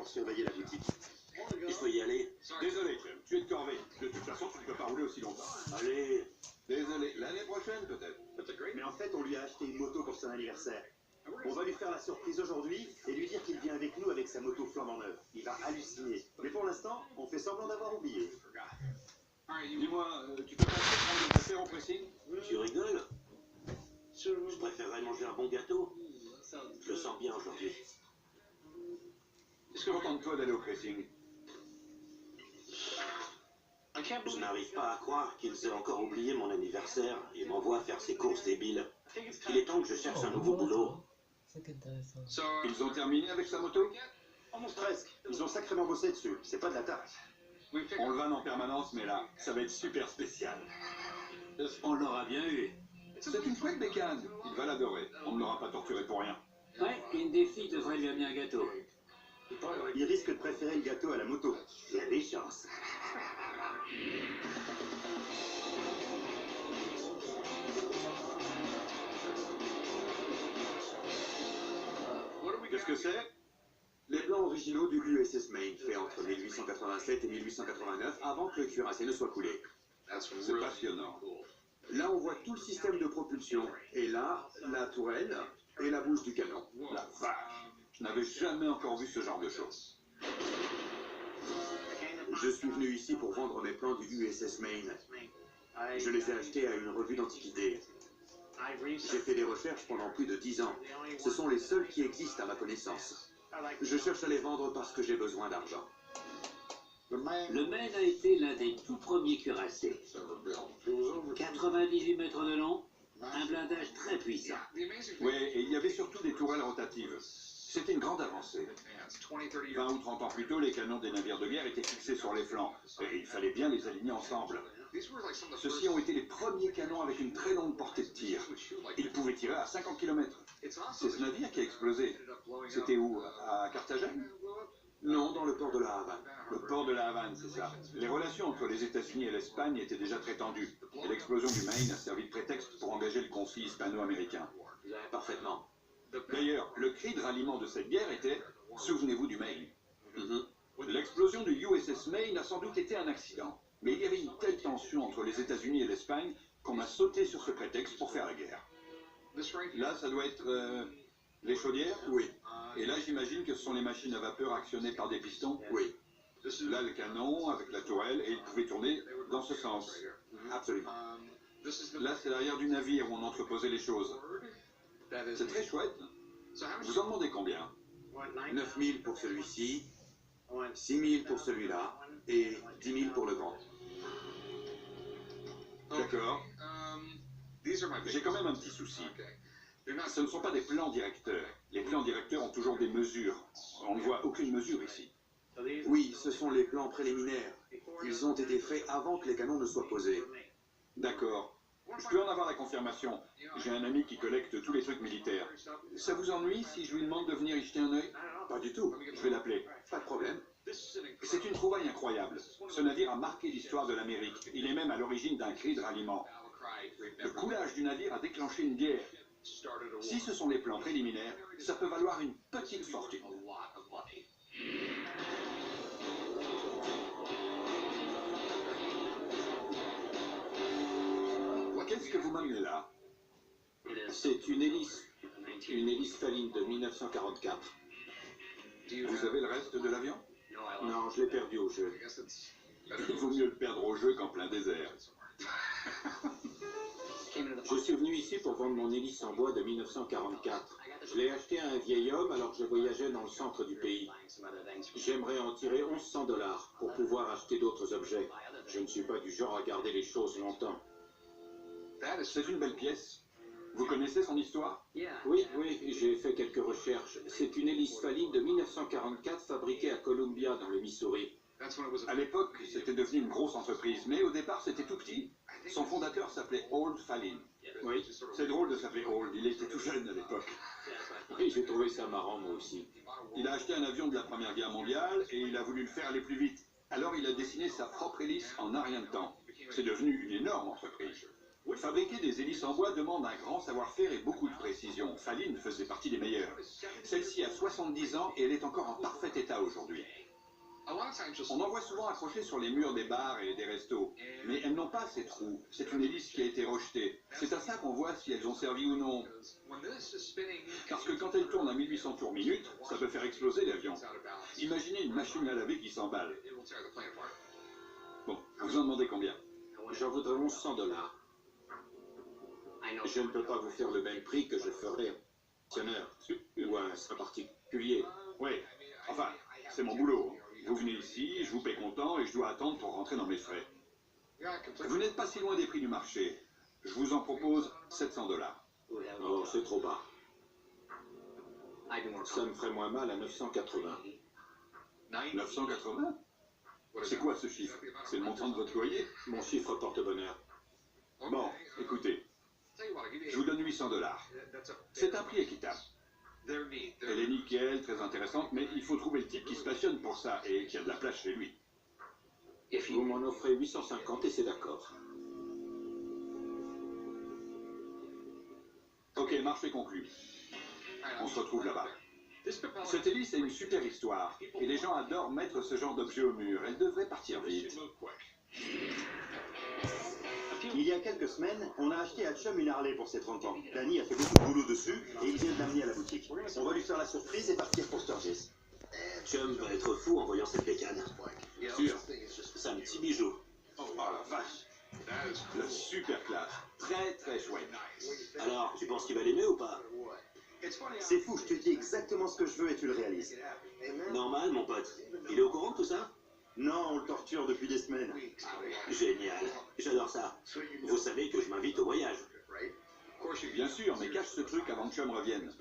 pour surveiller la boutique. Il faut y aller. Désolé, Clem, tu es de corvée. De toute façon, tu ne peux pas rouler aussi longtemps. Allez. Désolé, l'année prochaine peut-être. Mais en fait, on lui a acheté une moto pour son anniversaire. On va lui faire la surprise aujourd'hui et lui dire qu'il vient avec nous avec sa moto flambant neuve. Il va halluciner. Mais pour l'instant, on fait semblant d'avoir oublié. Dis-moi, tu peux pas prendre des affaires au pressing? Tu rigoles? Je préférerais manger un bon gâteau. Je le sens bien aujourd'hui. Est-ce que content de toi d'aller au pressing? Je n'arrive pas à croire qu'ils aient encore oublié mon anniversaire et m'envoient faire ces courses débiles. Il est temps que je cherche un nouveau boulot. C'est intéressant. Ils ont terminé avec sa moto? Presque. Ils ont sacrément bossé dessus. C'est pas de la tarte. On le vanne en permanence, mais là, ça va être super spécial. On l'aura bien eu. C'est une chouette bécane. Il va l'adorer. On ne l'aura pas torturé pour rien. Ouais, une des filles devrait lui amener un gâteau. Il risque de préférer le gâteau à la moto. Il y a des chances. Qu'est-ce que c'est? Les plans originaux du USS Maine, fait entre 1887 et 1889, avant que le cuirassé ne soit coulé. C'est passionnant. Là, on voit tout le système de propulsion, et là, la tourelle et la bouche du canon. La vache. Je n'avais jamais encore vu ce genre de choses. Je suis venu ici pour vendre mes plans du USS Maine. Je les ai achetés à une revue d'antiquité. J'ai fait des recherches pendant plus de 10 ans. Ce sont les seuls qui existent à ma connaissance. Je cherche à les vendre parce que j'ai besoin d'argent. Le Maine a été l'un des tout premiers cuirassés. 98 mètres de long, un blindage très puissant. Oui, et il y avait surtout des tourelles rotatives. C'était une grande avancée. 20 ou 30 ans plus tôt, les canons des navires de guerre étaient fixés sur les flancs, et il fallait bien les aligner ensemble. Ceux-ci ont été les premiers canons avec une très longue portée de tir. Ils pouvaient tirer à 50 km. C'est ce navire qui a explosé. C'était où? À Carthagène? Non, dans le port de la Havane. Le port de la Havane, c'est ça. Les relations entre les États-Unis et l'Espagne étaient déjà très tendues. Et l'explosion du Maine a servi de prétexte pour engager le conflit hispano-américain. Parfaitement. D'ailleurs, le cri de ralliement de cette guerre était « Souvenez-vous du Maine ». L'explosion du USS Maine a sans doute été un accident. Mais il y avait une telle tension entre les États-Unis et l'Espagne qu'on a sauté sur ce prétexte pour faire la guerre. Là, ça doit être les chaudières? Oui, Et là, j'imagine que ce sont les machines à vapeur actionnées par des pistons? oui, Là, le canon avec la tourelle, et il pouvait tourner dans ce sens. absolument. Là, c'est l'arrière du navire où on entreposait les choses. C'est très chouette. Vous en demandez combien? 9 000 pour celui-ci, 6 000 pour celui-là, et 10 000 pour le grand. D'accord. J'ai quand même un petit souci. Ce ne sont pas des plans directeurs. Les plans directeurs ont toujours des mesures. On ne voit aucune mesure ici. Oui, ce sont les plans préliminaires. Ils ont été faits avant que les canons ne soient posés. D'accord. Je peux en avoir la confirmation. J'ai un ami qui collecte tous les trucs militaires. Ça vous ennuie si je lui demande de venir y jeter un œil? Pas du tout. Je vais l'appeler. Pas de problème. C'est une trouvaille incroyable. Ce navire a marqué l'histoire de l'Amérique. Il est même à l'origine d'un cri de ralliement. Le coulage du navire a déclenché une guerre. Si ce sont les plans préliminaires, ça peut valoir une petite fortune. Qu'est-ce que vous m'amenez là? C'est une hélice Faline de 1944. Vous avez le reste de l'avion? Non, je l'ai perdu au jeu. Il vaut mieux le perdre au jeu qu'en plein désert. Je suis venu ici pour vendre mon hélice en bois de 1944. Je l'ai acheté à un vieil homme alors que je voyageais dans le centre du pays. J'aimerais en tirer 1100 $ pour pouvoir acheter d'autres objets. Je ne suis pas du genre à garder les choses longtemps. C'est une belle pièce. Vous connaissez son histoire? Oui, j'ai fait quelques recherches. C'est une hélice Faline de 1944 fabriquée à Columbia dans le Missouri. À l'époque, c'était devenu une grosse entreprise, mais au départ, c'était tout petit. Son fondateur s'appelait Old Faline. Oui, C'est drôle de s'appeler Old, il était tout jeune à l'époque. oui, j'ai trouvé ça marrant moi aussi. Il a acheté un avion de la Première Guerre mondiale et il a voulu le faire aller plus vite. Alors il a dessiné sa propre hélice en un rien de temps. C'est devenu une énorme entreprise. Fabriquer des hélices en bois demande un grand savoir-faire et beaucoup de précision. Faline faisait partie des meilleurs. Celle-ci a 70 ans et elle est encore en parfait état aujourd'hui. On en voit souvent accrochées sur les murs des bars et des restos, mais elles n'ont pas ces trous. C'est une hélice qui a été rejetée. C'est à ça qu'on voit si elles ont servi ou non. Parce que quand elle tourne à 1800 tours minute, ça peut faire exploser l'avion. Imaginez une machine à laver qui s'emballe. Bon, vous en demandez combien? J'en voudrais 1100 $. Je ne peux pas vous faire le même prix que je ferais un collectionneur ou un particulier. Oui, enfin, c'est mon boulot. Vous venez ici, je vous paie comptant et je dois attendre pour rentrer dans mes frais. Vous n'êtes pas si loin des prix du marché. Je vous en propose 700 $. Oh, c'est trop bas. Ça me ferait moins mal à 980. 980? C'est quoi ce chiffre? C'est le montant de votre loyer? Mon chiffre porte bonheur. Bon, écoutez, je vous donne 800 $. C'est un prix équitable. Elle est nickel, très intéressante, mais il faut trouver le type qui se passionne pour ça et qui a de la place chez lui. Vous m'en offrez 850 et c'est d'accord. Ok, marché conclu. On se retrouve là-bas. Cette hélice a une super histoire, et les gens adorent mettre ce genre d'objet au mur. Elle devrait partir vite. Il y a quelques semaines, on a acheté à Chum une Harley pour ses 30 ans. Danny a fait beaucoup de boulot dessus et il vient de l'amener à la boutique. On va lui faire la surprise et partir pour Sturgis. Chum va être fou en voyant cette bécane. Sûr. C'est un petit bijou. Oh la vache. La super classe. Très très chouette. Alors, tu penses qu'il va l'aimer ou pas? C'est fou, je te dis exactement ce que je veux et tu le réalises. Normal, mon pote. Il est au courant de tout ça? Non, on le torture depuis des semaines. Génial. J'adore ça. Vous savez que je m'invite au voyage. Bien sûr, mais cache ce truc avant que Chum revienne.